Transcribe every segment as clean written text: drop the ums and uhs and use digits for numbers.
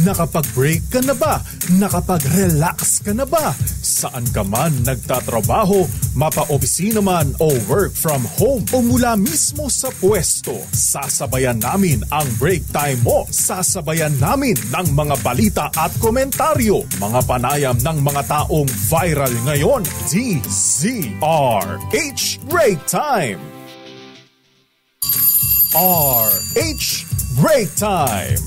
Nakapag-break ka na ba? Nakapag-relax ka na ba? Saan ka man nagtatrabaho, mapa-opisina man o work from home o mula mismo sa pwesto, sasabayan namin ang break time mo. Sasabayan namin ng mga balita at komentaryo, mga panayam ng mga taong viral ngayon. DZRH Break Time! RH Break Time!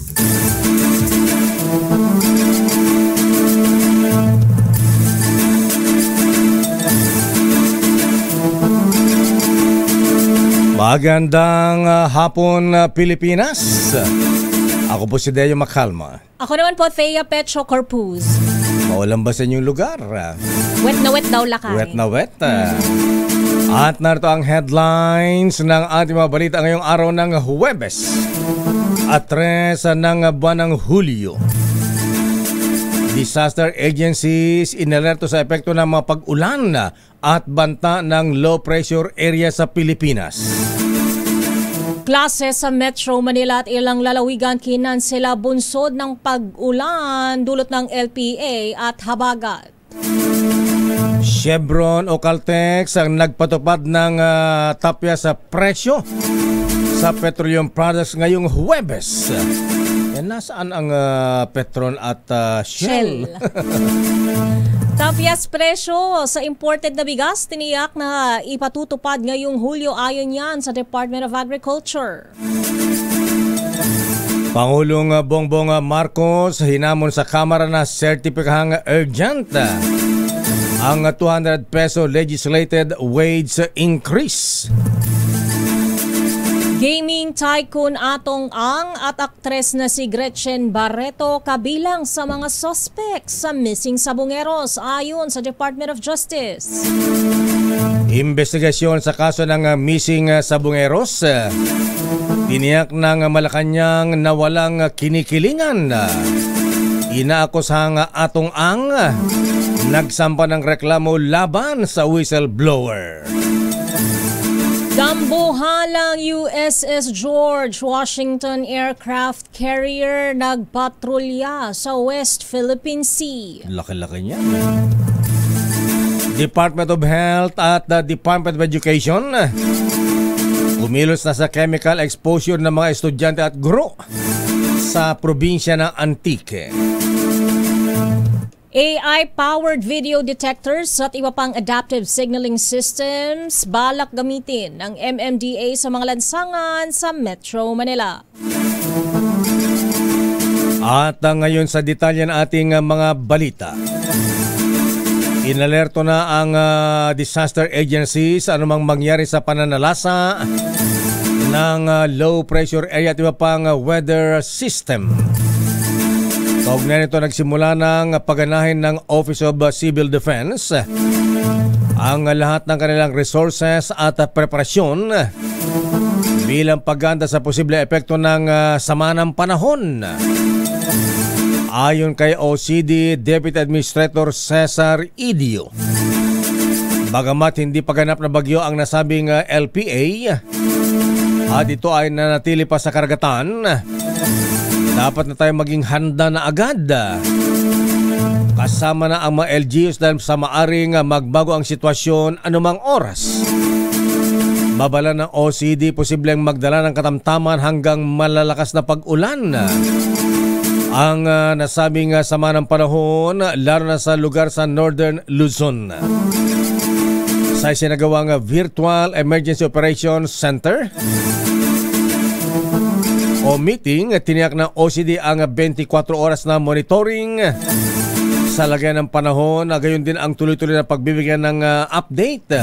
Magandang hapon, Pilipinas. Ako po si Deo Macalma. Ako naman po, Thea Petro Corpuz. Maulan ba sa inyong lugar? Wet na wet daw lakay. Wet na wet. At narito ang headlines ng ating mga balita ngayong araw ng Huwebes at 3 ng buwan ng Hulyo. Disaster agencies inalerto sa epekto ng mga pag-ulan at banta ng low pressure area sa Pilipinas. Klase sa Metro Manila at ilang lalawigan kinansela bunsod ng pag-ulan dulot ng LPA at habagat. Chevron o Caltex ang nagpatupad ng tapya sa presyo sa petroleum products ngayong Huwebes. Nasaan ang Petron at Shell? Tapias presyo sa imported na bigas tiniyak na ipatutupad ngayong Hulyo ayon yan sa Department of Agriculture. Pangulong Bongbong Marcos hinamon sa Kamara na sertipikahang urgent ang 200 peso legislated wage increase. Gaming tycoon Atong Ang at aktres na si Gretchen Barreto kabilang sa mga suspects sa missing sabongeros ayon sa Department of Justice. Investigasyon sa kaso ng missing sabongeros. Tiniyak ng Malacanang na walang kinikilingan. Inaakusang Atong Ang nagsampa ng reklamo laban sa whistleblower. Dambuhalang USS George Washington aircraft carrier nagpatrolya sa West Philippine Sea. Laki-laki niya. Department of Health at the Department of Education umilos na sa chemical exposure ng mga estudyante at guro sa probinsya ng Antique. AI-powered video detectors at iba pang adaptive signaling systems balak gamitin ng MMDA sa mga lansangan sa Metro Manila. At ngayon sa detalye ng ating mga balita. Inalerto na ang disaster agencies anumang mangyari sa pananalasa ng low pressure area at iba pang weather system. Kaugnay nito nagsimula ng pagganahin ng Office of Civil Defense ang lahat ng kanilang resources at preparasyon bilang pagganda sa posible epekto ng sama ng panahon. Ayon kay OCD Deputy Administrator Cesar Idio, bagamat hindi paganap na bagyo ang nasabing LPA at ito ay nanatili pa sa karagatan, dapat na tayo maging handa na agad. Kasama na ang mga LGUs dahil sa maaring magbago ang sitwasyon anumang oras. Babala ng OCD posibleng magdala ng katamtaman hanggang malalakas na pag-ulan. Ang nasabing sama ng panahon lalo na sa lugar sa Northern Luzon. Sa isinagawang Virtual Emergency Operations Center o meeting, tiniyak ng OCD ang 24 oras na monitoring sa lagayan ng panahon, gayon din ang tuloy-tuloy na pagbibigyan ng update,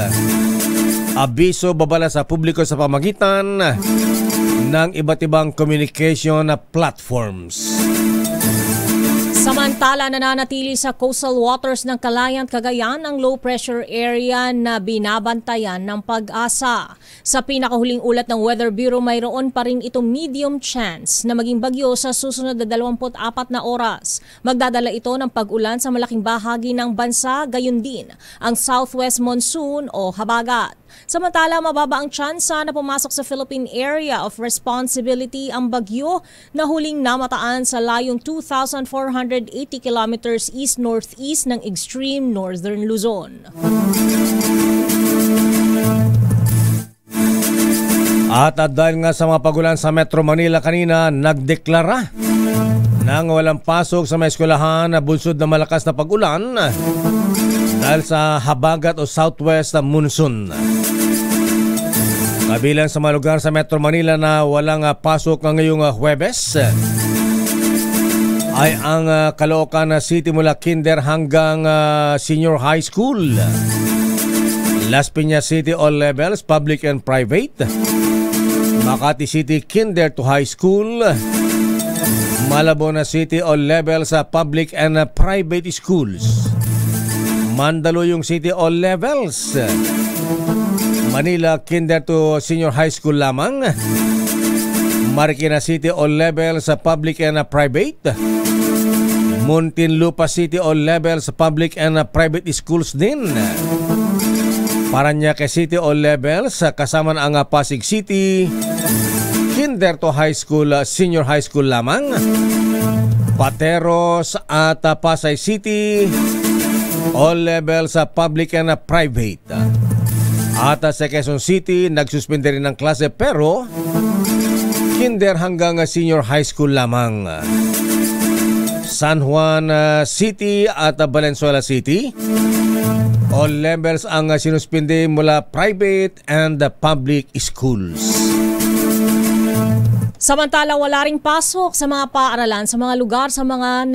abiso, babala sa publiko sa pamagitan ng iba't ibang communication platforms. Samantala, nananatili sa coastal waters ng Calayan, Cagayan ang low pressure area na binabantayan ng Pag-asa. Sa pinakahuling ulat ng Weather Bureau, mayroon pa rin itong medium chance na maging bagyo sa susunod na 24 na oras. Magdadala ito ng pag-ulan sa malaking bahagi ng bansa, gayon din ang southwest monsoon o habagat. Samantala, mababa ang tsansa na pumasok sa Philippine Area of Responsibility ang bagyo na huling namataan sa layong 2,480 kilometers east-northeast ng extreme northern Luzon. At dahil nga sa mga pagulan sa Metro Manila kanina, nagdeklara ng walang pasok sa mga eskwelahan na bunsod na malakas na pagulan dahil sa habagat o southwest na monsoon. Kabilang sa mga lugar sa Metro Manila na walang pasok ngayong Huwebes ay ang Caloocan City mula kinder hanggang senior high school. Las Piñas City all levels, public and private. Makati City kinder to high school. Malabon City all levels sa public and private schools. Mandaluyong City all levels. Manila kinder to senior high school lamang. Marikina City all levels sa public and private. Muntinlupa City all levels sa public and private schools din. Parañaque City all levels kasama ang Pasig City kinder to high school, senior high school lamang. Pateros at Pasay City all levels sa public and private. At sa Quezon City nagsuspende rin ng klase pero kinder hanggang senior high school lamang. San Juan City at Valenzuela City all levels ang sinuspindi mula private and public schools. Samantala, wala ring pasok sa mga paaralan sa mga lugar sa mga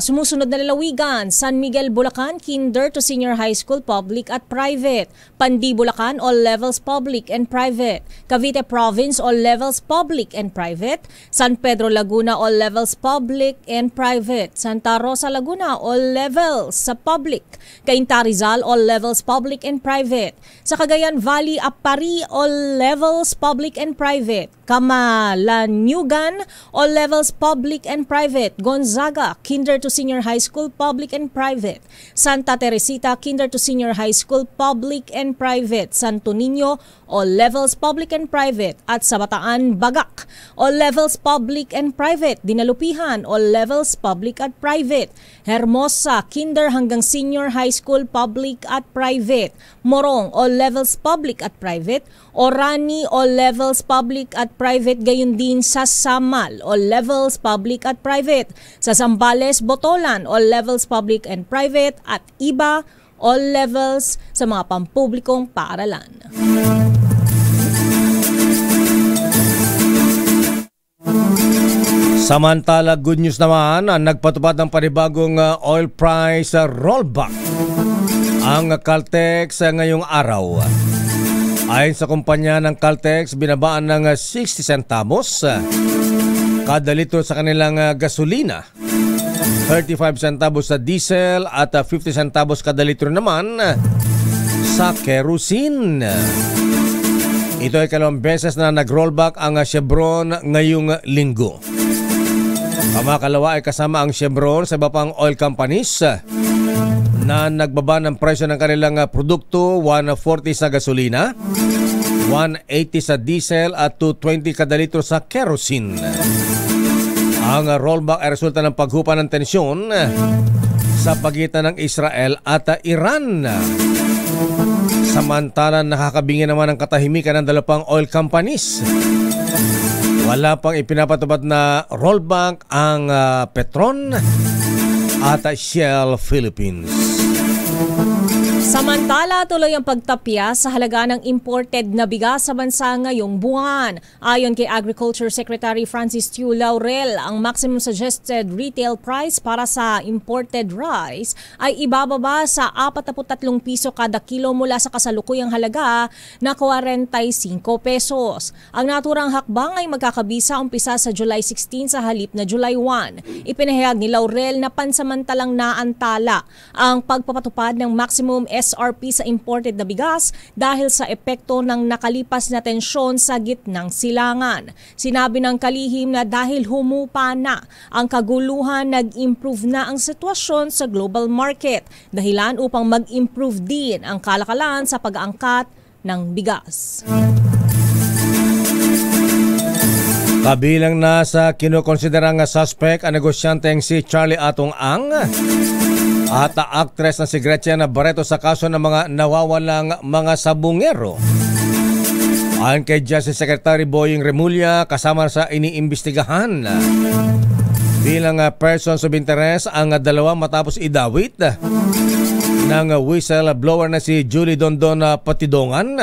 sumusunod na lalawigan. San Miguel, Bulacan, kinder to senior high school, public at private. Pandi, Bulacan, all levels public and private. Cavite Province, all levels public and private. San Pedro, Laguna, all levels public and private. Santa Rosa, Laguna, all levels sa public. Cainta, Rizal, all levels public and private. Sa Cagayan Valley, Apari, all levels public and private. Kamalanyugan, all levels public and private. Gonzaga, kinder to senior high school, public and private. Santa Teresita, kinder to senior high school, public and private. Santo Niño, all levels public and private. At sa Bataan, Bagak, all levels public and private. Dinalupihan, all levels public at private. Hermosa, kinder hanggang senior high school, public at private. Morong, all levels public at private. Orani, all levels public at private. Gayon din sa Samal, all levels public at private. Sa Zambales, Botolan, all levels public and private. At iba, all levels sa mga pampublikong paaralan. Samantala, good news naman, nagpatupad ng panibagong oil price rollback ang Caltex ngayong araw. Ayon sa kumpanya ng Caltex, binabaan ng 60 centavos kada litro sa kanilang gasolina, 35 centavos sa diesel at 50 centavos kada litro naman sa kerosene. Ito ay kalawang beses na nag-rollback ang Chevron ngayong linggo. Kamakalawa ay kasama ang Chevron sa iba pang oil companies na nagbaba ng presyo ng kanilang produkto, 140 sa gasolina, 180 sa diesel at 220 kada litro sa kerosene. Ang rollback ay resulta ng paghupa ng tensyon sa pagitan ng Israel at Iran. Samantala, nakakabingi naman ang katahimikan ng dalawang oil companies. Wala pang ipinapatupad na rollback ang Petron at Shell Philippines. Samantala, tuloy ang pagtapya sa halaga ng imported na bigas sa bansa ngayong buwan. Ayon kay Agriculture Secretary Francis Tiu Laurel, ang maximum suggested retail price para sa imported rice ay ibababa sa 43 piso kada kilo mula sa kasalukuyang halaga na 45 pesos. Ang naturang hakbang ay magkakabisa umpisa sa July 16 sa halip na July 1. Ipinahayag ni Laurel na pansamantalang naantala ang pagpapatupad ng maximum SRP sa imported na bigas dahil sa epekto ng nakalipas na tensyon sa gitnang silangan. Sinabi ng kalihim na dahil humupa na ang kaguluhan, nag-improve na ang sitwasyon sa global market, dahilan upang mag-improve din ang kalakalan sa pag-aangkat ng bigas. Kabilang na sa kinukonsiderang suspect ang negosyanteng si Charlie Atong Ang at actress na si Gretchen Barreto sa kaso ng mga nawawalang mga sabungero. Ayon kay Justice Secretary Boying Remulla, kasama sa iniimbestigahan bilang persons of interest ang dalawa matapos idawit ng whistleblower na si Julie Dondon Patidongan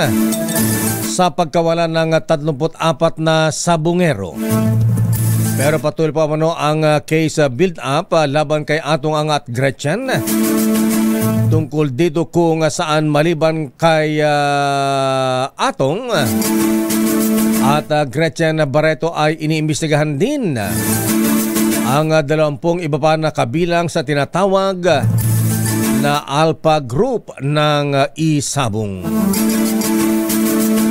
sa pagkawala ng 34 na sabungero. Pero patuloy pa ang case build-up laban kay Atong Ang at Gretchen tungkol dito kung saan maliban kay Atong at Gretchen Barreto ay iniimbestigahan din ang 20 iba pa na kabilang sa tinatawag na Alpha Group ng Isabong.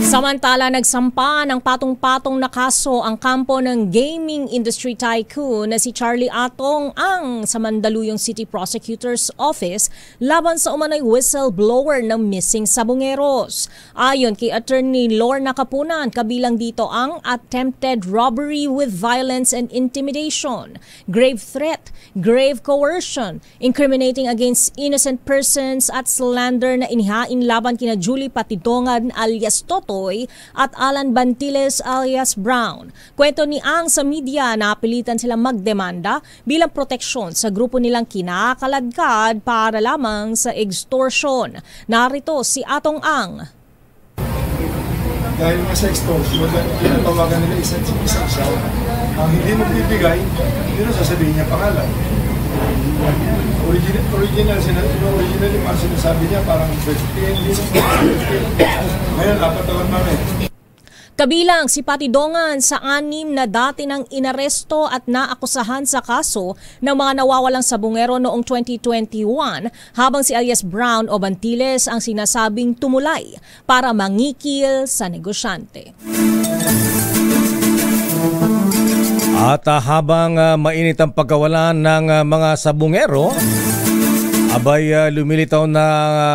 Samantala, nagsampa ng patong-patong na kaso ang kampo ng gaming industry tycoon na si Charlie Atong Ang sa Mandaluyong City Prosecutor's Office laban sa umano'y whistleblower ng missing sabungeros. Ayon kay Attorney Lorna Kapunan, kabilang dito ang attempted robbery with violence and intimidation, grave threat, grave coercion, incriminating against innocent persons at slander na inihain laban kina Julie Patidongan alias Toto at Alan Bantiles alias Brown. Kwento ni Ang sa media na napilitan silang magdemanda bilang proteksyon sa grupo nilang kinakaladkad para lamang sa extortion. Narito si Atong Ang. Dahil nga sa extortion, pinapawagan nila isang isa. Ang hindi magbibigay, hindi na sasabihin niya pangalan. Original yung mga sinasabi niya parang 50, hindi na ngayon, 4 taon namin. Kabilang si Patidongan sa 6 na dati ng inaresto at naakusahan sa kaso ng mga nawawalang sabungero noong 2021, habang si alias Brown o Bantiles ang sinasabing tumulay para mangikil sa negosyante. At habang mainit ang pagkawalan ng mga sabungero, abay lumilitaw na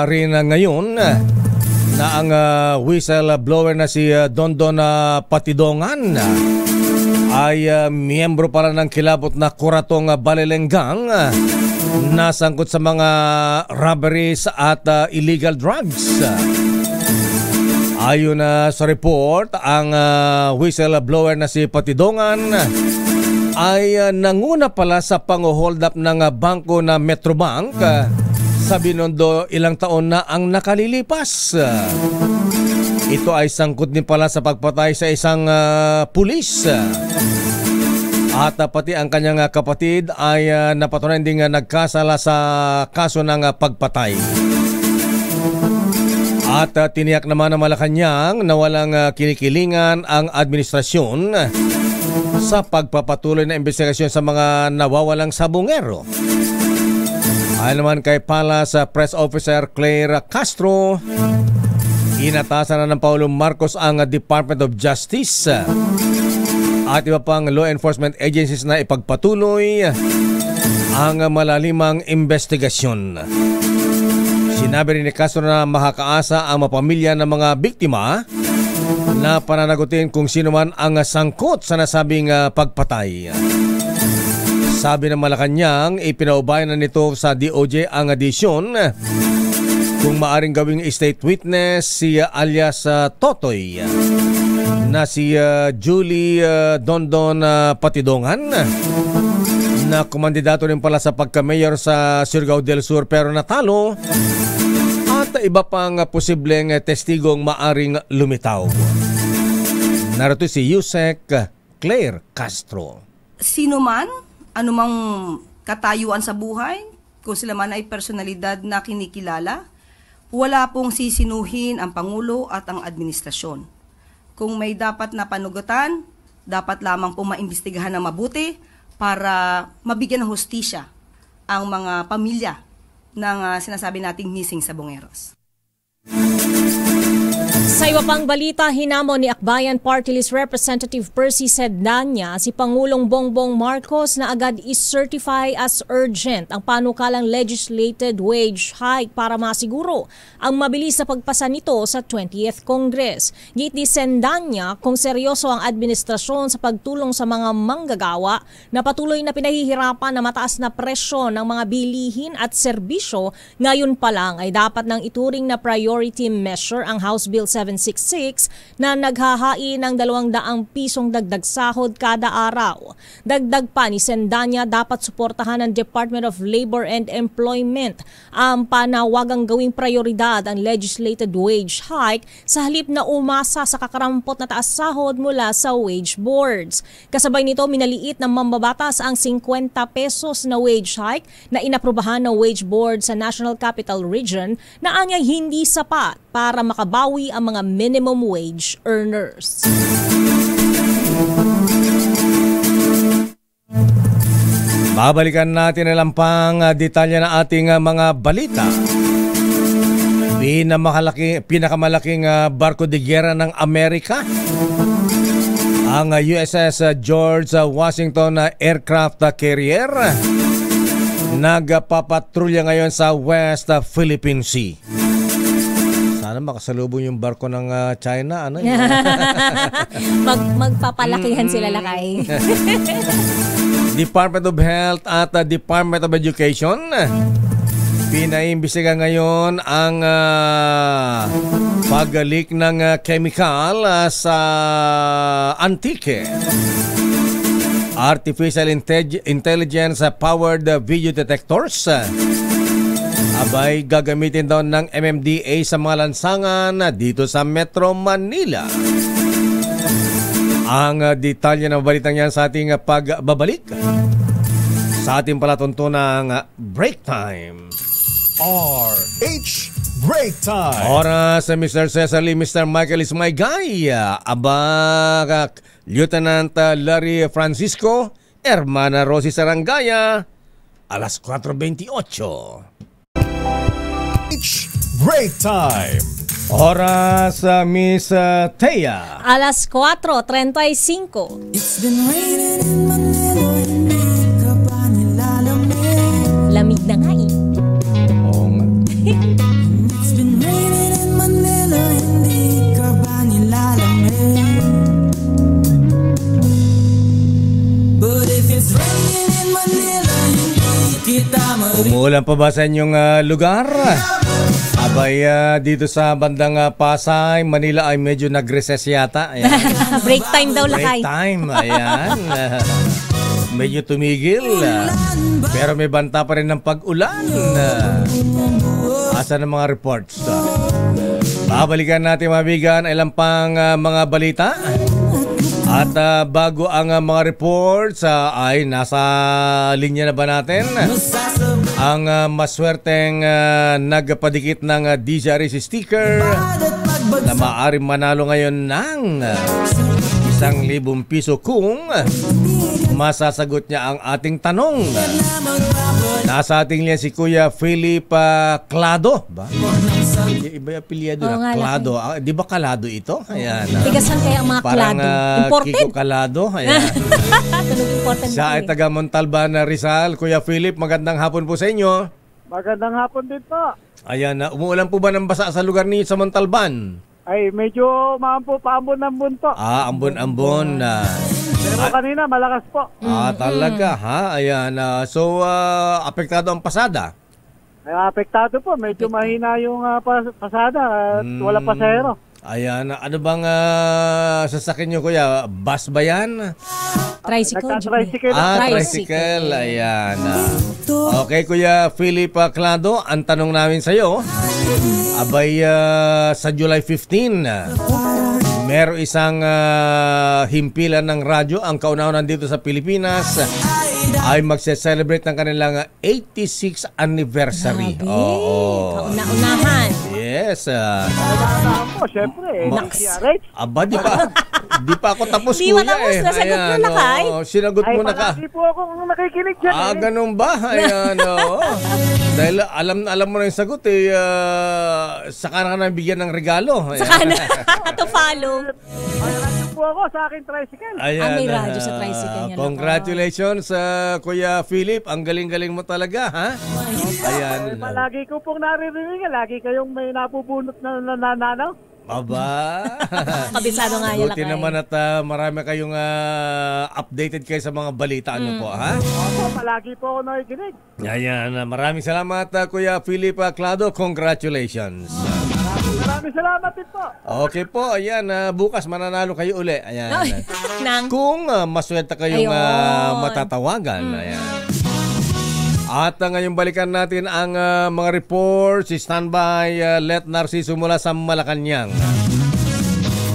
rin ngayon na ang whistleblower na si Dondon Patidongan ay miyembro pala ng kilabot na Kuratong Balelenggang na sangkot sa mga robberies at illegal drugs. Ayon sa report, ang whistleblower na si Patidongan ay nanguna pala sa pang-hold up ng bangko na Metrobank sa Binondo ilang taon na ang nakalilipas. Ito ay sangkot din pala sa pagpatay sa isang pulis. At pati ang kanyang kapatid ay napatunayan ding nagkasala sa kaso ng pagpatay. At tiniyak naman ng Malacanang na walang kinikilingan ang administrasyon sa pagpapatuloy na investigasyon sa mga nawawalang sabungero. Ayon naman kay Palace Press Officer Claire Castro, inatasan na ng Pangulong Marcos ang Department of Justice at iba pang law enforcement agencies na ipagpatuloy ang malalimang investigasyon. Sinabi rin ni Castro na makakaasa ang mapamilya ng mga biktima na pananagutin kung sino man ang sangkot sa nasabing pagpatay. Sabi ng Malacanang, ipinaubayan na nito sa DOJ ang adisyon kung maaring gawing state witness si alias Totoy na si Julie Dondon Patidongan na kumandidato rin pala sa pagka-mayor sa Surigao del Sur pero natalo, at iba pang posibleng testigong maaring lumitaw. Narito si Yusek Claire Castro. Sino man, anumang katayuan sa buhay, kung sila man ay personalidad na kinikilala, wala pong sisinuhin ang Pangulo at ang administrasyon. Kung may dapat na panugatan, dapat lamang pong maimbestigahan ng mabuti para mabigyan ng hustisya ang mga pamilya ng sinasabi nating missing sabungeros. Sa iba pang balita, hinamon ni Akbayan Party List Representative Percy Sedanya si Pangulong Bongbong Marcos na agad is-certify as urgent ang panukalang legislated wage hike para masiguro ang mabilis na pagpasa nito sa 20th Congress. Git ni Sedanya kung seryoso ang administrasyon sa pagtulong sa mga manggagawa na patuloy na pinahihirapan na mataas na presyo ng mga bilihin at serbisyo, ngayon pa lang ay dapat nang ituring na priority measure ang House Bill 766 na naghahain ng 200 pisong dagdag sahod kada araw. Dagdag pa ni Sedanya, dapat suportahan ng Department of Labor and Employment ang panawagang gawing prioridad ang legislated wage hike sa halip na umasa sa kakarampot na taas sahod mula sa wage boards. Kasabay nito, minaliit ng mambabatas ang 50 pesos na wage hike na inaprubahan ng wage board sa National Capital Region na anyay hindi sapat para makabawi ang mga minimum wage earners. Babalikan natin ang pang detalye ng ating mga balita. Pinakamalaking barko de giyera ng Amerika, ang USS George Washington Aircraft Carrier, nagpapatrolya ngayon sa West Philippine Sea. Sana makasalubong yung barko ng China. Ano yun? Magpapalakihan sila lakay. Department of Health at Department of Education pinaimbestiga ngayon ang pag-leak ng chemical sa Antique. Artificial intelligence powered video detectors abay gagamitin daw ng MMDA sa mga lansangan dito sa Metro Manila. Ang detalye ng balitang yan sa ating pagbabalik sa ating palatuntunang break time. RH Break Time. Oras sa Mr. Cesar Lee, Mr. Michael Ismaygay, Abag, Lieutenant Larry Francisco, Hermana Rosie Sarangaya, alas 4:28. Break Time. Oras Miss Thea. Alas 4:35. It's been raining in Manila, hindi ka ba nilalamig? Lamig na nga eh. Oo nga. It's been raining in Manila, hindi ka ba nilalamig? But if it's raining in Manila, hindi kita marinig. Umuulan pa ba sa inyong lugar? Abay, dito sa bandang Pasay, Manila ay medyo nag-recess yata. Ayan. Break time daw lakay. Break time, ayan. Medyo tumigil. Pero may banta pa rin ng pag-ulan. Asa ng mga reports? Babalikan natin mabigan ilang pang mga balita. At bago ang mga reports ay nasa linya na ba natin? Ang maswerteng nagpadikit ng DZRH sticker na maaaring manalo ngayon ng 1,000 piso kung masasagot niya ang ating tanong. Nasa ating liyan si Kuya Philip Clado. Ba? Iba yung apelyado na Clado. Di ba Calado ito? Ayan. Tigasan kaya ang mga parang, Clado. Imported? Kiko Calado. Ayan. Imported Siya ay taga Montalban, Rizal. Kuya Philip, magandang hapon po sa inyo. Magandang hapon din po. Ayan, umuulan po ba ng basa sa lugar niyo sa Montalban? Ay, medyo paambon-ambon po. Ambon-ambon. Pero kanina, malakas po. Talaga, ha? Ayan. So, apektado ang pasada? Ay, apektado po. Medyo mahina yung pasada at wala pasahero. Ayan. Ano bang sasakyan nyo, kuya? Bus ba yan? Tricycle. Nagka-tricycle. Tricycle. Ayan. Okay, Kuya Philip Clado, ang tanong namin sa iyo, abay sa July 15, meron isang himpilan ng radyo, ang kauna-unan dito sa Pilipinas, ay magse-celebrate ng kanilang 86th anniversary. Grabe. Oo. Kauna-unahan. Yes. Nagkakataon po, syempre. DZRH. Aba, di ba? Di pa ako tapos, Di kuya matapos, nasagot mo na, Kay. Sinagot Ay, mo na ka. palagi po akong nakikinig dyan. Ganun ba? Ayan, oo. Dahil alam mo na yung sagot saka na ka na bigyan ng regalo. Ayan. Saka na. To follow. Ay, radyo po ako sa aking tricycle. Ayan, may radyo sa tricycle niya. congratulations, Kuya Philip. Ang galing-galing mo talaga, ha? Ayan. Palagi ko pong naririnig, lagi kayong may napupunot na nananaw. Aba. Kabisado nga yan, Buti Kay. naman at marami kayong updated kayo sa mga balita. Ano po, ha? Opo, palagi po ako nakikinig. Ayan. Maraming salamat, Kuya Philip Clado. Congratulations. Maraming salamat din po. Okay po. Ayan. Bukas mananalo kayo uli. Ayan. Nang. Kung maswerte kayong Ayun. matatawagan. Ayan. At ngayon balikan natin ang mga reports. Standby, Let Narciso mula sa Malacanang.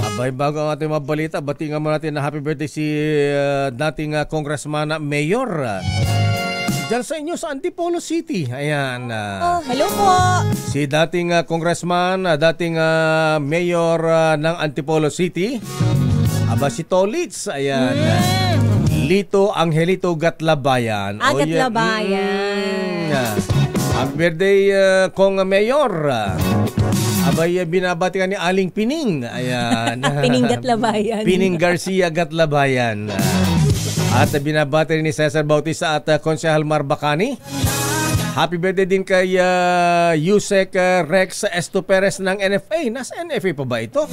Abay, bago ang ating mga balita, batingan mo natin na happy birthday si dating Congressman Mayor. Diyan sa inyo sa Antipolo City. Ayan. Hello po. Si dating Congressman, dating Mayor ng Antipolo City. Aba si Tolitz. Ayan. Lito Angelito Gatlabayan. Gatlabayan. Happy birthday, Kong Mayor. Abay, binabati ka ni Aling Pining. Ayan. Pining Gatlabayan. Pining Garcia Gatlabayan. At binabati rin ni Cesar Bautista at Konsehal Marbacani. Happy birthday din kay Yusek Rex Esto Perez ng NFA. Nasa NFA pa ba ito?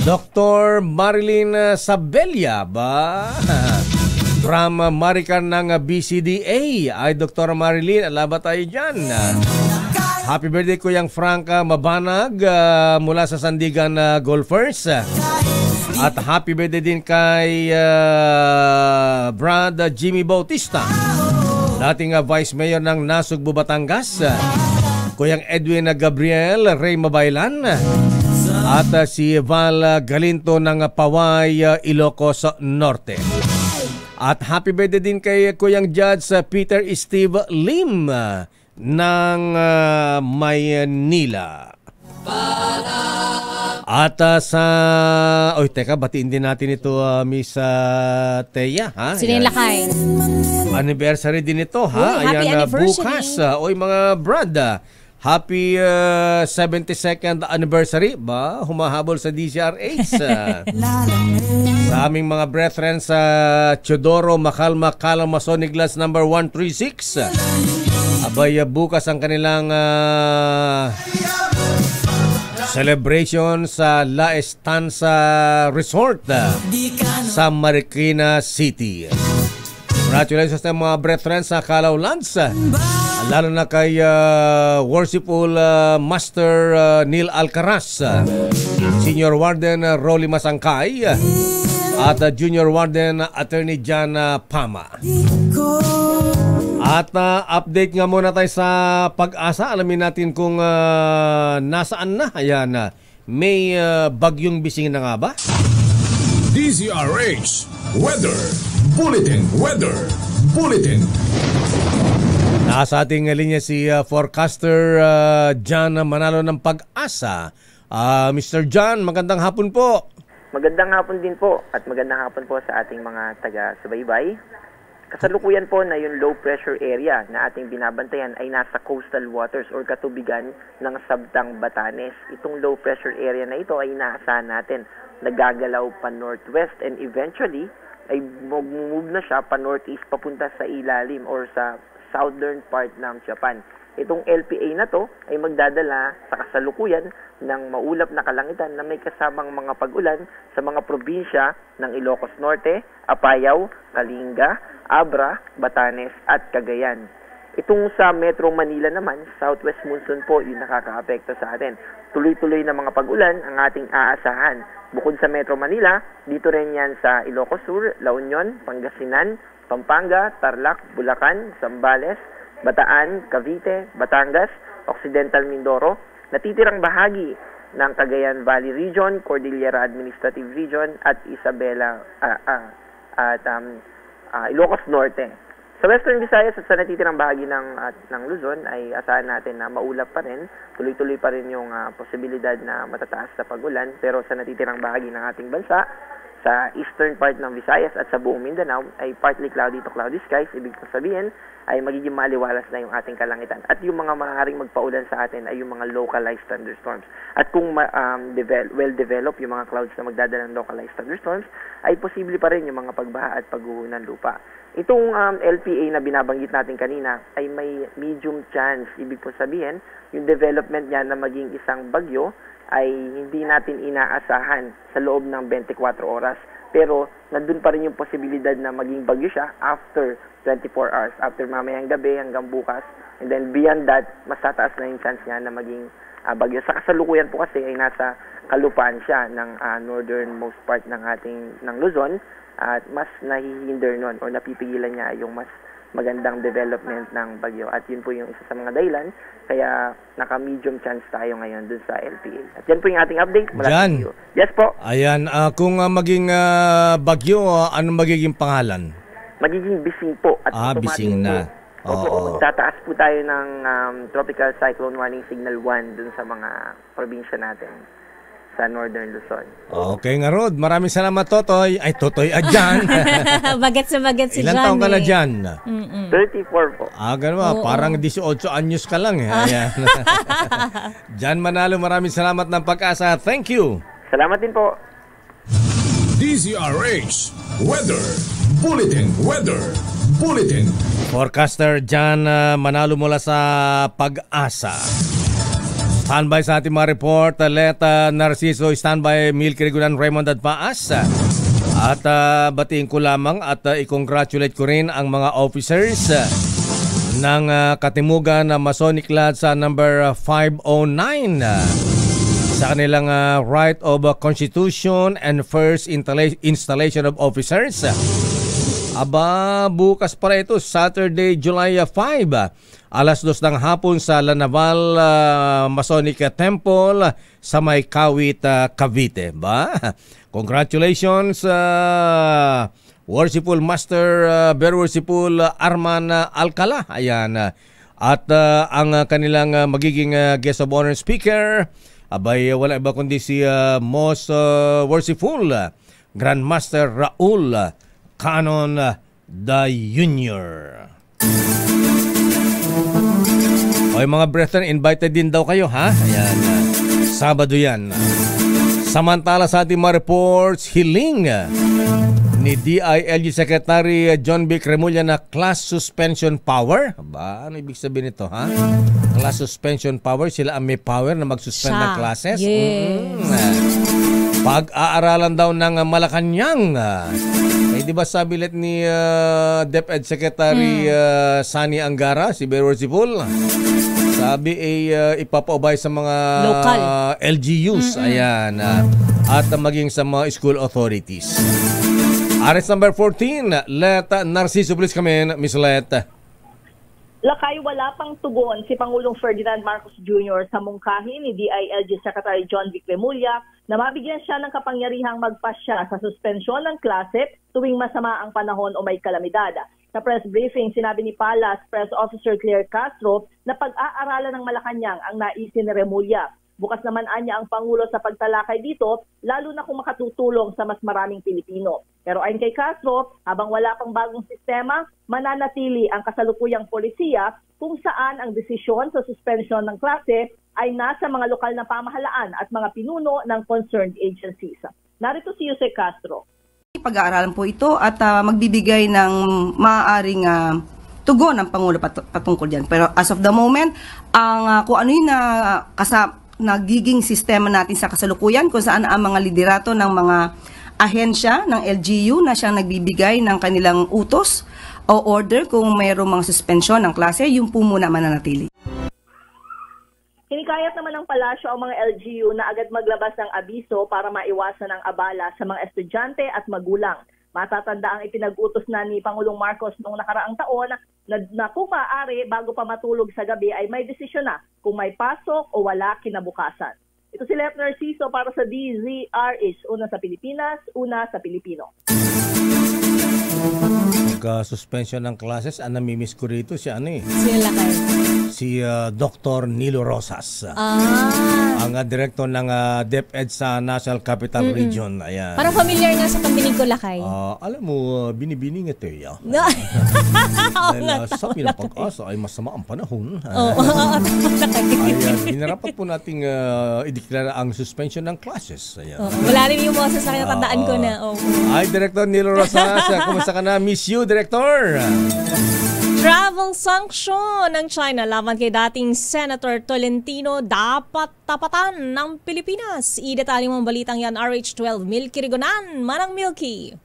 Dr. Marilyn Sabella ba? From Marican ng BCDA. Ay, Dr. Marilyn, alaba tayo dyan. Happy birthday Kuyang Franca Mabanag mula sa Sandigan Golfers. At happy birthday din kay Brad Jimmy Bautista, dating Vice Mayor ng Nasugbu, Batangas. Kuyang Edwin Gabriel Ray Mabaylan. At si Val Galinto ng Paway, Ilocos Norte. At happy birthday din kay Kuyang Judge Peter Steve Lim ng Maynila. At teka, batiin din natin ito, Miss Teya, ha? Sino yung lakay? Anniversary din ito, ha? Uy, happy anniversary. Bukas. Mga brad, happy 72nd anniversary. Ba, humahabol sa DCRH. Sa aming mga brethren sa Teodoro, Macalma, Calamason, Iglas number 136. Abay, bukas ang kanilang celebration sa La Estancia Resort sa Marikina City. Congratulations sa mga brethren sa Calao Lands, lalo na kay Worshipful Master Neil Alcaraz, Senior Warden Rolly Masangkay, at Junior Warden Attorney Jan Pama. At update nga muna tayo sa Pag-asa. Alamin natin kung nasaan na. Ayan, may bagyong bising na nga ba? DZRH Weather Bulletin. Nasa ating linya si forecaster John Manalo ng Pag-asa. Mr. John, magandang hapon po. Magandang hapon din po at magandang hapon po sa ating mga taga-subaybay. Kasalukuyan po na yung low pressure area na ating binabantayan ay nasa coastal waters or katubigan ng Sabtang Batanes. Itong low pressure area na ito ay inaasahan natin nagagalaw pa northwest and eventually ay mag-move na siya pa northeast papunta sa ilalim or sa southern part ng Japan. Itong LPA na to ay magdadala sa kasalukuyan ng maulap na kalangitan na may kasamang mga pag-ulan sa mga probinsya ng Ilocos Norte, Apayao, Kalinga, Abra, Batanes at Cagayan. Itong sa Metro Manila naman, southwest monsoon po yung nakakaapekto sa atin. Tuloy-tuloy na mga pag-ulan ang ating aasahan. Bukod sa Metro Manila, dito rin yan sa Ilocos Sur, La Union, Pangasinan, Pampanga, Tarlac, Bulacan, Zambales, Bataan, Cavite, Batangas, Occidental Mindoro, natitirang bahagi ng Cagayan Valley Region, Cordillera Administrative Region at Isabela at Ilocos Norte. Sa Western Visayas at sa natitirang bahagi ng Luzon ay asahan natin na maulap pa rin. Tuloy-tuloy pa rin yung posibilidad na matataas na pag-ulan. Pero sa natitirang bahagi ng ating bansa, sa eastern part ng Visayas at sa buong Mindanao ay partly cloudy to cloudy skies. Ibig sabihin ay magiging maliwalas na yung ating kalangitan. At yung mga maaaring magpaulan sa atin ay yung mga localized thunderstorms. At kung well-developed yung mga clouds na magdadala ng localized thunderstorms, ay posible pa rin yung mga pagbaha at pagguho ng lupa. Itong LPA na binabanggit natin kanina ay may medium chance. Ibig po sabihin, yung development niya na maging isang bagyo ay hindi natin inaasahan sa loob ng 24 oras. Pero nandun pa rin yung posibilidad na maging bagyo siya after 24 hours, after mamayang gabi hanggang bukas. And then beyond that, mas tataas na yung chance niya na maging bagyo. Sa kasalukuyan po kasi ay nasa kalupaan siya ng northernmost part ng Luzon. At mas nahihinder nun o napipigilan niya yung mas magandang development ng bagyo. At yun po yung isa sa mga dahilan kaya naka-medium chance tayo ngayon dun sa LPA. At yan po yung ating update. Jan. Yes po. Ayan, kung maging bagyo, anong magiging pangalan? Magiging Bising po. At Bising na. Opo, tataas po tayo ng Tropical Cyclone Warning Signal 1 dun sa mga probinsya natin sa Northern Luzon. Okay nga, Rod. Maraming salamat, Totoy. Ay, Totoy, Jan. Bagat si Ilan Jan. taong ka na, Jan? 34 po. Ganun ba? Parang 18 anyos ka lang. Ayan. Jan Manalo, maraming salamat ng Pag-asa. Thank you. Salamat din po. DZRH Weather Bulletin. Forecaster Jan Manalo mula sa Pag-asa. Standby sa ating mga report, Leta Narciso, standby Milky Regulan, Raymond Adpaas. At batiin ko lamang at i-congratulate ko rin ang mga officers ng Katimugan na Masonic Lad sa number 509 sa kanilang right of constitution and first installation of officers. Bukas para ito, Saturday, July 5. Alas 2 ng hapon sa La Naval Masonic Temple sa may Kawit, Cavite. Congratulations, Worshipful Master, Very Worshipful Arman Alcala. Ayan. At ang kanilang magiging guest of honor speaker, wala iba kundi si Most Worshipful Grandmaster Raul Canon the Junior. Okay mga brethren, invited din daw kayo ha. Ayan, Sabado yan. Samantala sa ating mga reports, hiling ni DILG Secretary John B. Cremulya na class suspension power. Ano ibig sabihin nito ha? Class suspension power, sila ang may power na mag-suspend ng classes. Yes. Pag-aaralan daw ng Malacanang. Di ba sabi ulit ni DepEd Secretary Sani Angara, si Very Worshipful, sabi ipapaubay sa mga local LGUs, ayan, at maging sa mga school authorities. Arrest number 14, Leta Narciso, please come in, Miss Leta. Lakay, wala pang tugon si Pangulong Ferdinand Marcos Jr. sa mungkahi ni DILG Secretary John V. Cremulya na mabigyan siya ng kapangyarihang magpasya sa suspensyon ng klase tuwing masama ang panahon o may kalamidad. Sa press briefing, sinabi ni Palas Press Officer Claire Castro na pag-aaralan ng Malacanang ang naisin ni Cremulya. Bukas naman anya ang Pangulo sa pagtalakay dito, lalo na kung makatutulong sa mas maraming Pilipino. Pero ayon kay Castro, habang wala pang bagong sistema, mananatili ang kasalukuyang polisiya kung saan ang desisyon sa suspensyon ng klase ay nasa mga lokal na pamahalaan at mga pinuno ng concerned agencies. Narito si Jose Castro. Pag-aaralan po ito at magbibigay ng maaaring tugon ng Pangulo patungkol dyan. Pero as of the moment, ang kung ano yung nagiging sistema natin sa kasalukuyan, kung saan ang mga liderato ng mga ahensya ng LGU na siyang nagbibigay ng kanilang utos o order kung mayroong mga suspensyon ng klase, yung po muna mananatili. Hinikayat naman ng palasyo ang mga LGU na agad maglabas ng abiso para maiwasan ang abala sa mga estudyante at magulang. Matatanda ang ipinag-utos na ni Pangulong Marcos noong nakaraang taon na kung maaari bago pa matulog sa gabi ay may desisyon na kung may pasok o wala kinabukasan. Ito si Leta Narciso para sa DZRH, una sa Pilipinas, una sa Pilipino. Pagka-suspension ng classes, namimiss ko rito si Sila kayo. si Dr. Nilo Rosas. Ang director ng DepEd sa National Capital Region. Ayan. Parang familiar nga sa pambinig ko, Lakay. Alam mo, binibining ito ya. Dahil sabi ng pag-asa ay masama ang panahon. Ayan, hinarapat po nating ideklara ang suspension ng classes. Ayan. Wala rin yung boses sa tandaan ko na. Ay, Director Nilo Rosas, kumusta ka na? Miss you, Director. Travel sanction ng China laban kay dating Senator Tolentino dapat tapatan ng Pilipinas. Idetalye mong balitang yan, RH12 Milky Rigonan. Manang Milky.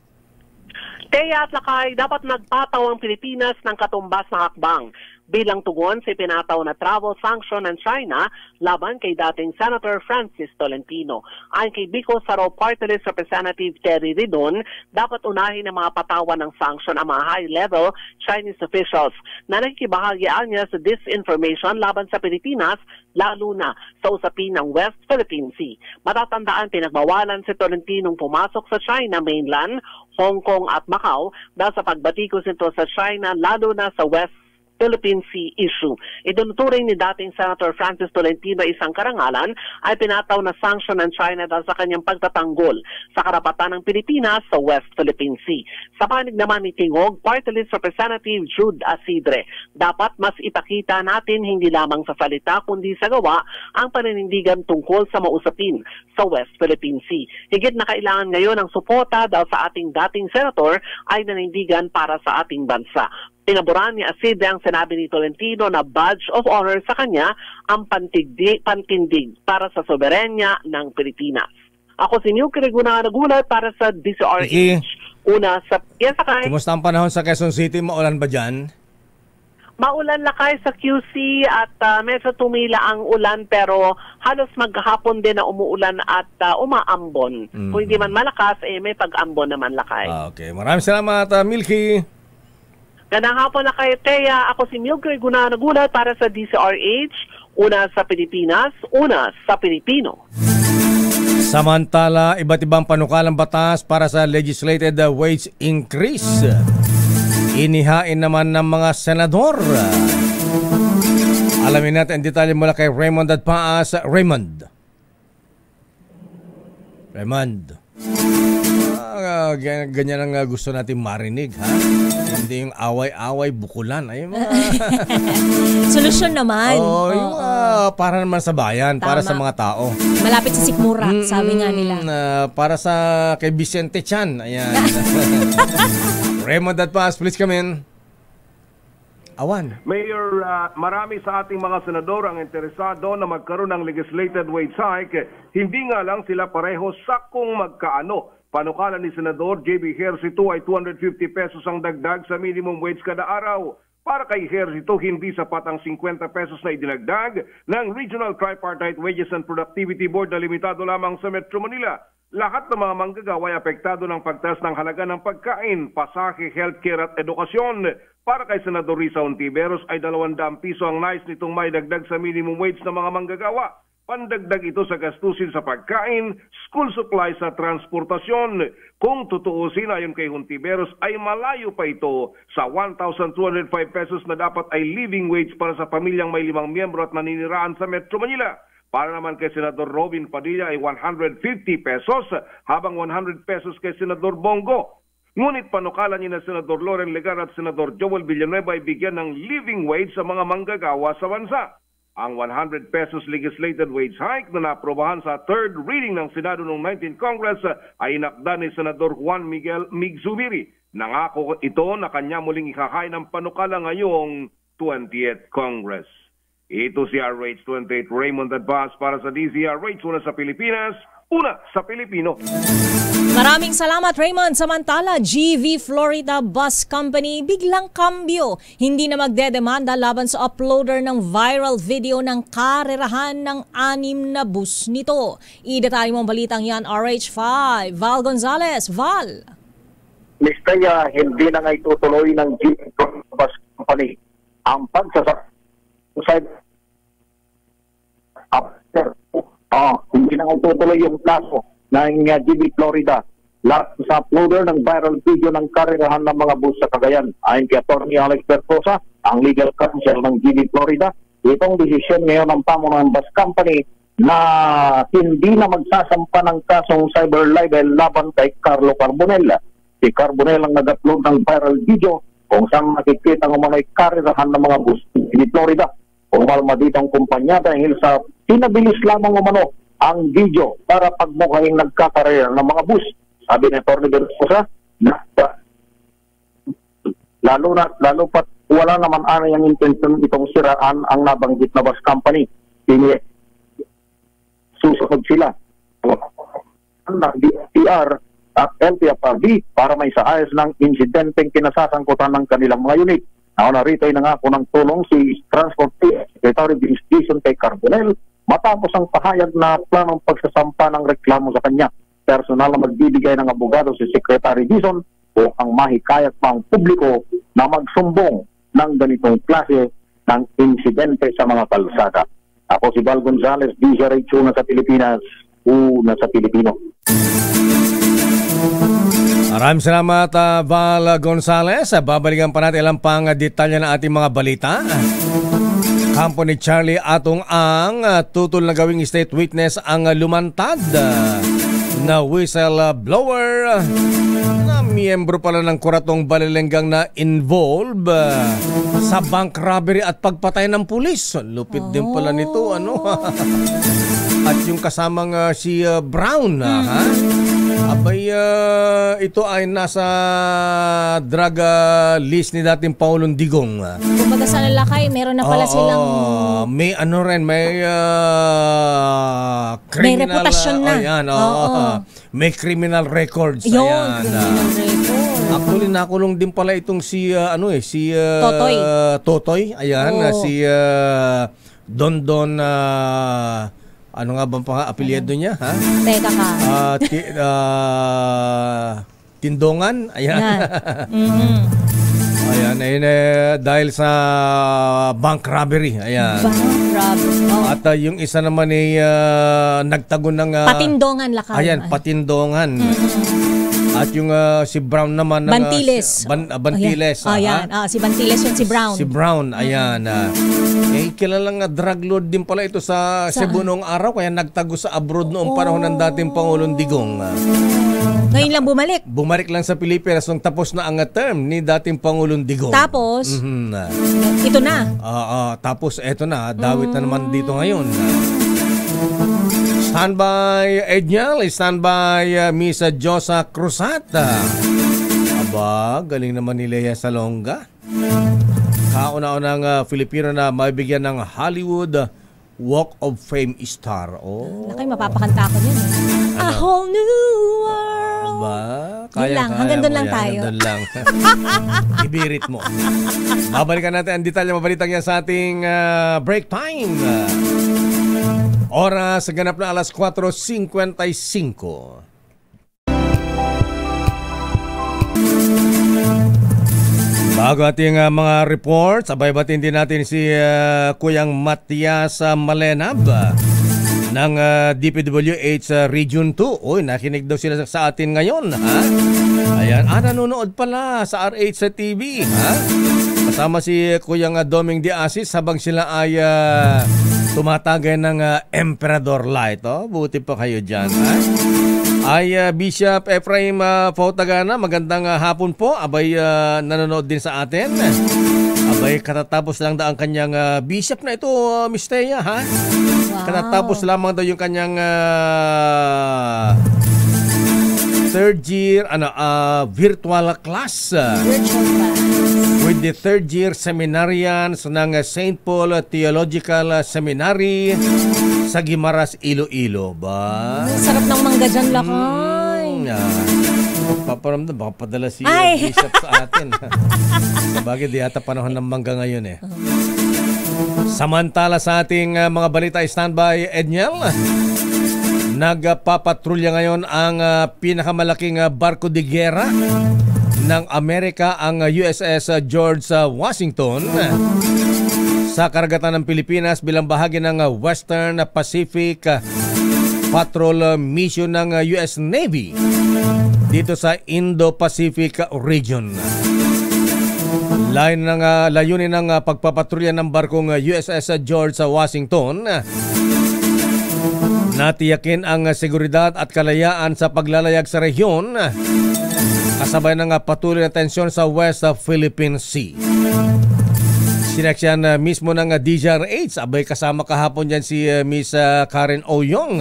Teya at Lakay, dapat nagpataw ang Pilipinas ng katumbas na hakbang bilang tugon sa pinataw na travel sanction ng China laban kay dating Senator Francis Tolentino. Ayon kay Bicol Saraw Party List Representative Terry Ridon, dapat unahin ng mga patawan ng sanction ang mga high-level Chinese officials na nakikibahagyaan niya sa disinformation laban sa Pilipinas, lalo na sa usapin ng West Philippine Sea. Matatandaan, pinagbawalan si Tolentino pumasok sa China mainland, Hong Kong at Macau dahil sa pagbatikos nito sa China, lalo na sa West Philippine Sea issue. Itinuturing ni dating Senator Francis Tolentino isang karangalan ay pinataw na sanction ng China dahil sa kanyang pagtatanggol sa karapatan ng Pilipinas sa West Philippine Sea. Sa panig naman ni Tingog, Party List Representative Jude Asidre, dapat mas ipakita natin hindi lamang sa salita kundi sa gawa ang paninindigan tungkol sa mausapin sa West Philippine Sea. Higit na kailangan ngayon ng suporta dahil sa ating dating senator ay nanindigan para sa ating bansa. Pinaboran ni Asidre ang sinabi ni Tolentino na badge of honor sa kanya ang pantindig para sa soberenya ng Pilipinas. Ako si Milky Rigonan, nagulat para sa DCRH. Una sa Sakay. Kumusta ang panahon sa Quezon City? Maulan ba dyan? Maulan, Lakay, sa QC at medyo tumila ang ulan pero halos maghapon din na umuulan at umaambon. Kung hindi man malakas, may pag-ambon naman, Lakay. Okay, maraming salamat, Milky. Ganang hapon na kay Teya, ako si Milky Rigonan, nagulat para sa DCRH, una sa Pilipinas, una sa Pilipino. Samantala, iba't ibang panukalang batas para sa legislated wage increase. Inihain naman ng mga senador. Alamin natin ang detalye mula kay Raymond at Paas. Raymond. Ganyan ang gusto natin marinig, ha? Hindi yung away-away, bukulan. Ay, solusyon naman. Yung para naman sa bayan, para sa mga tao. Malapit sa sikmura, sabi nga nila. Para sa kay Vicente Chan. Ayan. Raymond at Paas, please come in. Awan. Mayor, marami sa ating mga senador ang interesado na magkaroon ng legislated wage hike. Hindi nga lang sila pareho sakong magkaano. Panukala ni Senador J.B. Hercito ay 250 pesos ang dagdag sa minimum wage kada araw. Para kay Hercito, hindi sapat ang 50 pesos na idinagdag ng Regional Tripartite Wages and Productivity Board na limitado lamang sa Metro Manila. Lahat ng mga manggagawa ay apektado ng pagtaas ng halaga ng pagkain, pasahe, healthcare at edukasyon. Para kay Senador Risa Ontiveros ay 200 piso ang nais nitong may dagdag sa minimum wage ng mga manggagawa. Pandagdag ito sa gastusin sa pagkain, school supplies at transportasyon. Kung tutuusin ayon kay Hontiveros ay malayo pa ito sa 1,205 pesos na dapat ay living wage para sa pamilyang may 5 miyembro at naniniraan sa Metro Manila. Para naman kay Senador Robin Padilla ay 150 pesos habang 100 pesos kay Senador Bongo. Ngunit panukala ni na Senador Loren Legar at Senador Joel Villanueva ay bigyan ng living wage sa mga manggagawa sa bansa. Ang 100 pesos legislated wage hike na naprobahan sa third reading ng Senado noong 19th Congress ay inakda ni Senador Juan Miguel Migzubiri. Nangako ito na kanya muling ikakain ng panukala ngayong 20th Congress. Ito si RH28 Raymond Advas para sa DZRH, una sa Pilipinas, una sa Pilipino. Maraming salamat, Raymond. Samantala, GV Florida Bus Company biglang kambyo. Hindi na magdedemanda laban sa uploader ng viral video ng karerahan ng 6 na bus nito. Idetalye mong balitang yan, RH5. Val Gonzalez. Val. Mr. Hindi na nga itutuloy ng GV Florida Bus Company ang pagsasakay. Hindi na itutuloy yung plaso ng GV Florida sa uploader ng viral video ng karirahan ng mga bus sa Cagayan. Ayon kay Atty. Alex Bertosa, ang legal counsel ng GB Florida, itong desisyon ngayon ng pamunuan ng bus company na hindi na magsasampa ng kasong cyber libel laban kay Carlo Carbonell. Si Carbonell ang nag-upload ng viral video kung saan nakikita ng umano'y karirahan ng mga bus sa Florida. Umalma dito ang kumpanya dahil sa pinabilis lamang umano ang video para pagmukhang nagkakareer ng mga bus. Sabi ni Atty. Bertosa, lalo pat wala naman ang intensyon itong siraan ang nabanggit na bus company. Susunod sila ng DTR at LTFRB para may saayos ng insidenteng kinasasangkutan ng kanilang mga unit. Nauna rito ay nangako ng tulong si Transport Secretary Jason kay Carbonell matapos ang pahayag na planong pagsasampa ng reklamo sa kanya. Personal na magbibigay ng abogado si Secretary Jason upang mahikayat pa ang publiko na magsumbong ng ganitong klase ng insidente sa mga kalsada. Ako si Val Gonzales, DZRH na sa Pilipinas, una sa Pilipino. Maraming salamat, Val Gonzales. Babalikan pa natin ilang pang detalye ng ating mga balita. Kampo ni Charlie Atong ang tutol na gawing state witness ang lumantad na whistleblower na miyembro pala ng kuratong Balilenggang na involved sa bank robbery at pagpatay ng pulis. Lupit din pala nito, ano? At yung kasamang si Brown, ha? Abay, ito ay nasa drug list ni dating Pangulong Digong. Kumbaga sa lalakay, meron na pala silang... May ano rin, may criminal... May reputasyon na. Ayan, may criminal records. Yun, ayan. criminal records. Actually, nakulong din pala itong si, si... Totoy. Totoy, ayan, si Don... ano nga bang apelyido niya, ha? Teka ka. Tindongan, ayan. Ayan, dahil sa bank robbery, ayan. Bank robbery. At yung isa naman ay nagtago ng... Patindongan lakay. Ayan, Patindongan. At yung si Brown naman ng Bantiles. Bantiles. Ayan, si Bantiles yun si Brown. Si Brown, ayan. Kilalang drug lord din pala ito sa Cebu noong araw kaya nagtago sa abroad noong panahon ng dating Pangulong Digong. Ngayon lang bumalik. Bumalik lang sa Pilipinas nung tapos na ang term ni dating Pangulong Digong. Tapos, ito na. Tapos eto na, dawit na naman dito ngayon. Standby Edniel, standby Miss Josa Cruzata. Aba, galing naman ni Lea Salonga. Kauna-unang Filipino na mabigyan ng Hollywood Walk of Fame star. Nakay, mapapakanta ko yun. A whole new world. Aba, lang, hanggang doon lang tayo. Hanggang doon lang. Ibirit mo. Babalikan natin ang detalye mabalitang yan sa ating break time. Oras ganap na alas 4:55. Bago ating mga reports, abay-batin din natin si Kuyang Matias Malenab ng DPWH Region 2. Uy, nakinig daw sila sa atin ngayon, ha? Ayan, nanonood pala sa RH sa TV, ha? Kasama si Kuyang Doming de Asis habang sila ay tumatagay ng Emperador Light. Buti pa kayo dyan, ha? Ay Bishop Ephraim Fautagana, magandang hapon po. Abay nanonood din sa atin. Abay katatapos lang daw ang kanyang bishop na ito, Miss Thea, ha? Wow. Katatapos lamang daw yung kanyang third year virtual class. With the third year seminarians ng St. Paul Theological Seminary sa Guimaras, Iloilo. Ba? Sarap ng mangga dyan, lakay. Paparamdam, baka padala si Bishop sa atin. Sabagay, di ata panahon ng mangga ngayon eh. Samantala sa ating mga balita, standby Edniel. Nagpapatrolya ngayon ang pinakamalaking barko de guerra ng Amerika, ang USS George Washington, sa karagatan ng Pilipinas bilang bahagi ng Western Pacific Patrol Mission ng US Navy. dito sa Indo-Pacific region. Layunin ng pagpapatrolya ng barkong USS George Washington, natiyakin ang seguridad at kalayaan sa paglalayag sa rehiyon, kasabay ng patuloy na tensyon sa West Philippine Sea. Sinaksyan mismo ng DZRH, abay kasama kahapon dyan si Miss Karen Oyong.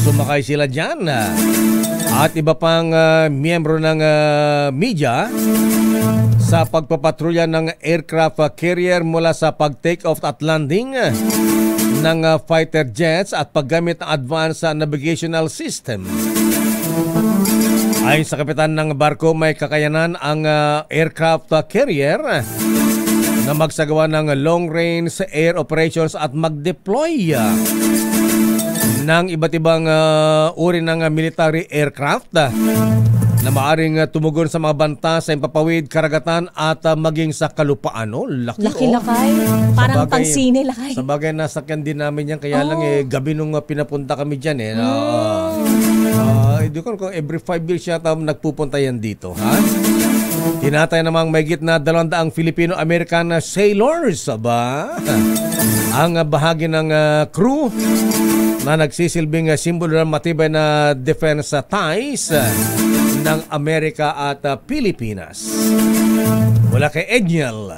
Sumakay sila dyan. At iba pang miyembro ng media sa pagpapatrolya ng aircraft carrier mula sa pag-take off at landing ng fighter jets at paggamit ng advanced navigational system. Ayon sa kapitan ng barko, may kakayanan ang aircraft carrier na magsagawa ng long-range air operations at mag-deploy ng iba't ibang uri ng military aircraft na maaring tumugon sa mga banta sa impapawid, karagatan at maging sa kalupaan. Laki-lakay. Parang pangsine lakay. Sa bagay, nasakyan din namin yan. Kaya lang gabi nung pinapunta kami dyan hindi ko kung every 5 years yata nagpupunta yan dito. Tinatay namang mahigit na 200 Filipino-American sailors ang bahagi ng crew na nagsisilbing simbolo ng matibay na defense ties ng Amerika at Pilipinas. Wala kay Edniel.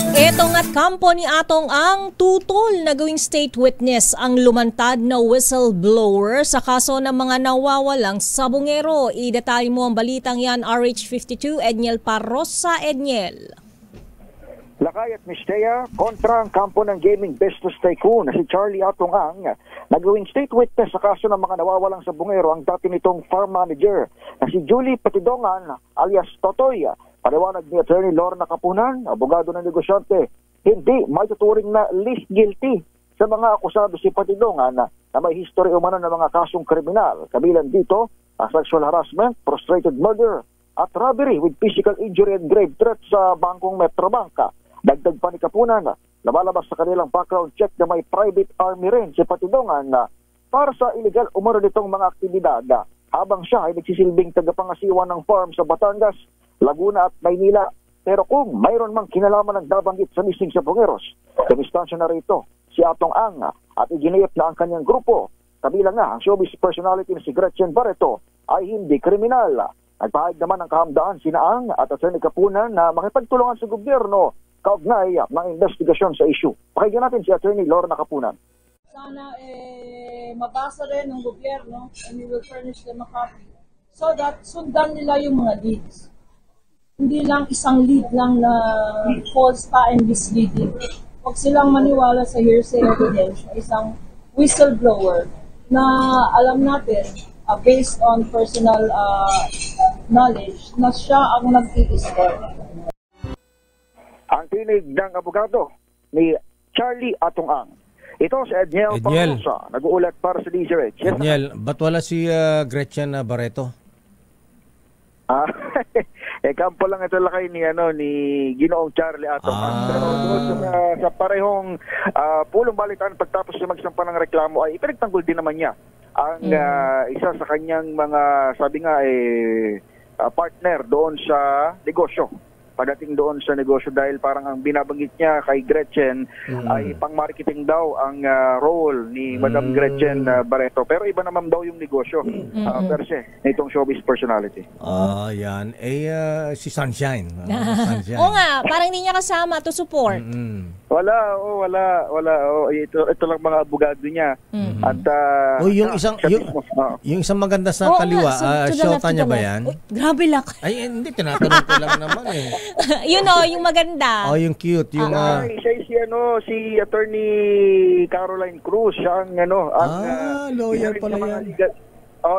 Etong at kampo ni Atong ang tutol na gawing state witness ang lumantad na whistleblower sa kaso ng mga nawawalang sabungero. Idetalye mo ang balitang yan, RH52, Edniel Parrosa. Edniel. Lakay at Mistea, kontra ang kampo ng gaming business tycoon na si Charlie Atong Ang, nagawing state witness sa kaso ng mga nawawalang sabungero ang dati nitong farm manager na si Julie Patidongan alias Totoy. Paliwanag ni Attorney Lorna Kapunan, abogado ng negosyante, hindi may tuturing na least guilty sa mga akusado si Patidongan na may history umano ng mga kasong kriminal. Kabilang dito ang sexual harassment, frustrated murder at robbery with physical injury and grave threat sa bangkong Metrobank. Dagdag pa ni Kapunan, lumalabas sa kanilang background check na may private army rin si Patidongan para sa illegal umano nitong mga aktibidad habang siya ay nagsisilbing tagapangasiwa ng farm sa Batangas, Laguna at Maynila. Pero kung mayroon mang kinalaman ng nabanggit sa missing sabungeros, dumistansya na rito si Atong Ang at iginayap na ang kanyang grupo. Kabilang nga ang showbiz personality na si Gretchen Barreto ay hindi kriminal. Nagpahayag naman ng kahamdaan sina Ang at Attorney Kapunan na makipagtulungan sa gobyerno kaugnay ng investigasyon sa issue. Pakinggan natin si Attorney Lorna Kapunan. Sana mabasa rin ng gobyerno and we will furnish them a copy so that sundan nila yung mga leads. Hindi lang isang lead lang na false pa and misleading. Huwag silang maniwala sa hearsay evidence na isang whistleblower na alam natin based on personal knowledge na siya ang nag-i-score. Ang tinig ng abogado ni Charlie Atong Ang. Ito si Edniel Parrosa, nag-uulat para sa DZRH. Edniel, ba't wala si Gretchen Barreto? Kampo lang ito lakay ni Ginoong Charlie Atong Ang. Pero sa parehong pulong balitaan pagtapos niya magsampa ng reklamo ay ipinagtanggol din naman niya ang isa sa kanyang mga sabi nga partner doon sa negosyo. Pagdating doon sa negosyo dahil parang ang binabanggit niya kay Gretchen ay pang-marketing daw ang role ni Madam Gretchen Barreto. Pero iba naman daw yung negosyo per se na itong showbiz personality. Yan. Si Sunshine. Sunshine. Oo nga, parang hindi niya kasama to support. Wala. Ito lang mga abogado niya. At yung isang maganda sa kaliwa, shota niya ba yan? Grabe lang. Ay, hindi, tinatanong ko lang naman yung maganda. Yung cute, yung si Attorney Caroline Cruz, siya ang lawyer pala yan.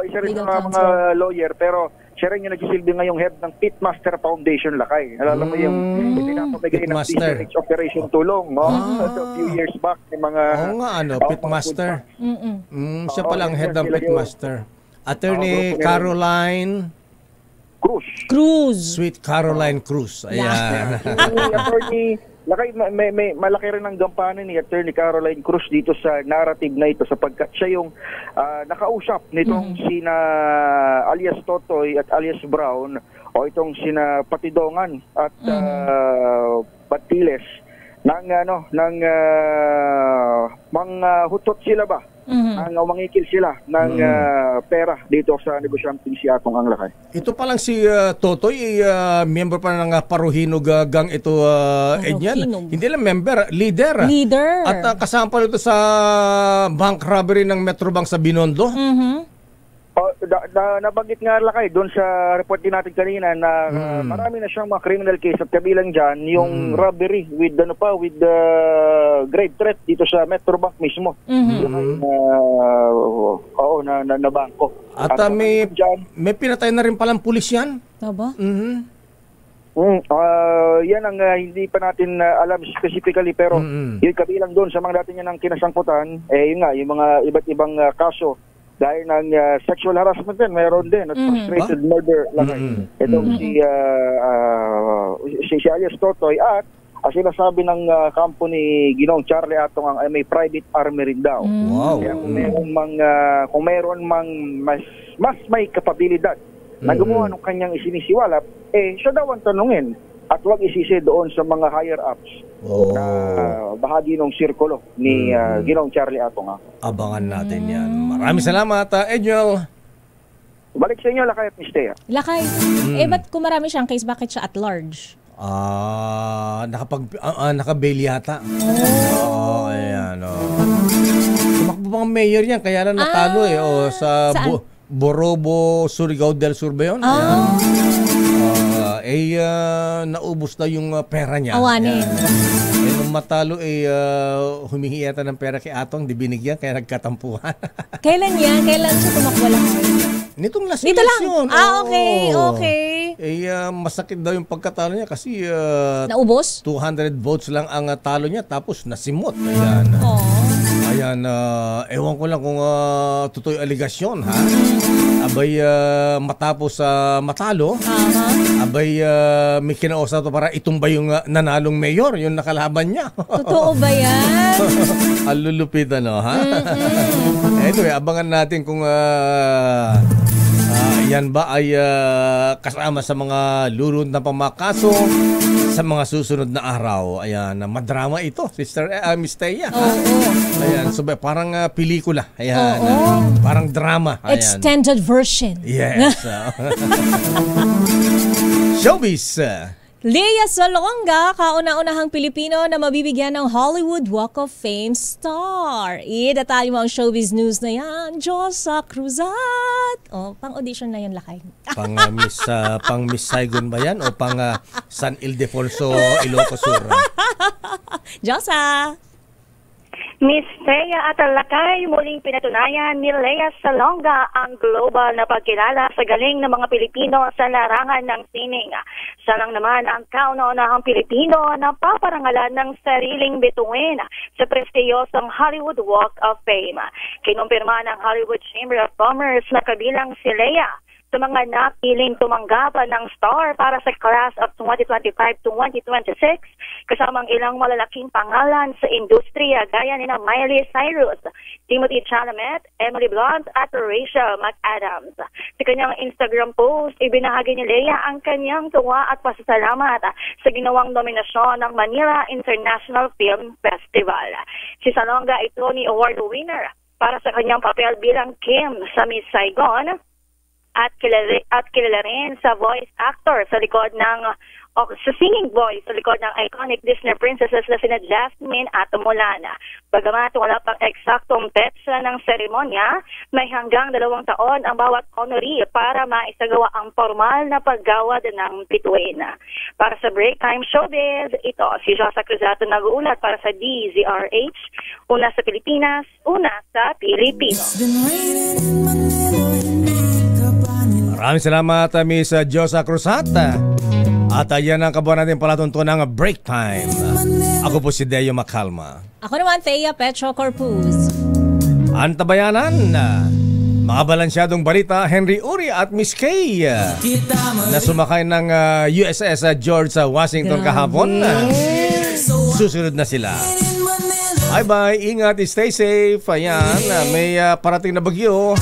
Isa rin sa mga lawyer, pero siya rin yung nagsisilbi ngayong head ng Pitmaster Foundation Lakay. Alam mo yung pinapamigay ng DZRH Operation Tulong a few years back ng mga Pitmaster. Siya pala ang head ng Pitmaster. Attorney Caroline Cruz. Sweet Caroline Cruz. Ayan. Lakay, may malaki rin ang gampanan ni Attorney Caroline Cruz dito sa narrative na ito sapagkat siya yung nakausap nitong sina alias Totoy at alias Brown o itong sina Patidongan at Batiles nang manghutot sila ba? Mangikil sila ng pera dito sa negosyanteng si Atong ang Lakay. Ito pa lang si Totoy, member pa ng Paruhinog gang ito, Edyan. Hindi lang member, leader. At kasama pa ito sa bank robbery ng Metrobank sa Binondo. Nabanggit nga Lakay doon sa report din natin kanina na marami na siyang mga criminal case at kabilang dyan yung robbery with grave threat dito sa Metrobank mismo. Na bangko. At may pinatay na rin palang pulis yan. Taba? Yan ang hindi pa natin alam specifically pero yung kabilang doon sa mga dati niya ng kinasangkutan, yun nga, yung mga iba't ibang kaso dahil ng sexual harassment din, mayroon din at frustrated murder lang. Itong si alias Totoy at sinasabi ng kampo ni Ginoong Charlie Atong ang may private army rin daw. Kaya kung mayroon mang mas may kapabilidad na gumawa ng kanyang isinisiwalap, siya daw ang tanungin at huwag isisi doon sa mga higher ups na bahagi ng sirkulo ni Ginoong Charlie Atong. Abangan natin yan. Maraming salamat, Edgel. Balik sa inyo, Lakay at Mistea. Lakay. Ba't kung marami siyang case, bakit siya at large? Naka-bail yata. Ayan. Tumakbo bang mayor yan, kaya lang natalo sa Borobo, Surigao del Sur ba yun? Naubos na yung pera niya. Awanin. Nung matalo humingi yata ng pera kay Atong, di binigyan, kaya nagkatampuhan. Kailan yan? Kailan siya tumakbo lang? Nitong last Nito lang? election. Okay. Masakit daw yung pagkatalo niya kasi naubos? 200 votes lang ang talo niya tapos nasimot. Ayan, ewan ko lang kung totoo yung aligasyon, ha? Abay, matapos matalo, abay, may kinausap to para itumbay yung nanalong mayor, yung nakalaban niya. Totoo ba yan? Alulupit, ha? Anyway, abangan natin kung yan ba ay kasama sa mga lulunod na pamakaso sa mga susunod na araw. Ayan, madrama ito, Sister Miss Thea. Ayan, so parang pelikula. Ayan, parang drama. Ayan. Extended version. Yes. Showbiz. Lea Salonga, kauna-unahang Pilipino na mabibigyan ng Hollywood Walk of Fame star. Idatali mo ang showbiz news na yan, Josa Cruzat. Pang-audition na yan, Lakay. Pang Miss Saigon ba yan? O pang San Ildefonso, Ilocos Sur? Josa! Miss Thea at Lakay, muling pinatunayan ni Lea Salonga ang global na pagkilala sa galing ng mga Pilipino sa larangan ng sining. Siya lang naman ang kauna-unahang Pilipino na paparangalan ng sariling bituin sa prestiyosong Hollywood Walk of Fame. Kinumpirma ng Hollywood Chamber of Commerce na kabilang si Lea sa mga napiling tumanggap ng star para sa class of 2025 to 2026 kasamang ilang malalaking pangalan sa industriya gaya ni Miley Cyrus, Timothy Chalamet, Emily Blunt at Rachel McAdams. Sa kanyang Instagram post, ibinahagi ni Lea ang kanyang tuwa at pasasalamat sa ginawang nominasyon ng Manila International Film Festival. Si Salonga ay Tony Award winner para sa kanyang papel bilang Kim sa Miss Saigon at kilala rin sa voice actor sa likod ng sa singing voice sa likod ng iconic Disney princesses na sina Jasmine at Mulan. Bagamat wala pang eksaktong petsa ng seremonya, may hanggang 2 taon ang bawat honoree para maisagawa ang formal na paggawad ng bituin. Para sa Break Time Showbiz, ito si Josa Cruzato nag-uulat para sa DZRH, una sa Pilipinas, una sa Pilipino. Maraming salamat, Miss Josa Cruzat. At ayan ang kabuhan natin palatuntunan ng Break Time. Ako po si Deo Macalma. Ako naman, Thea Petro Corpus. Antabayanan, mga balansyadong balita, Henry Uri at Miss Kay na sumakay ng USS George Washington kahapon. susunod na sila. Bye-bye, ingat, stay safe. Ayan, may parating na bagyo.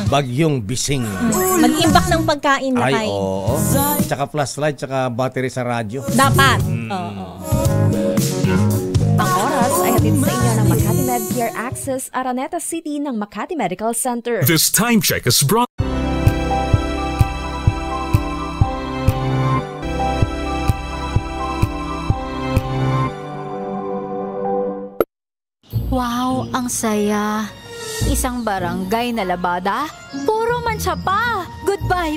Bagyong Bising. Mag-imbak ng pagkain na Ay, oo. Tsaka flashlight, tsaka battery sa radyo. Dapat. Ang oras ay hatid sa inyo ng Makati Medcare Access Araneta City ng Makati Medical Center. This time check is brought. Wow, ang saya. Isang barangay na labada, puro mancha pa. Goodbye,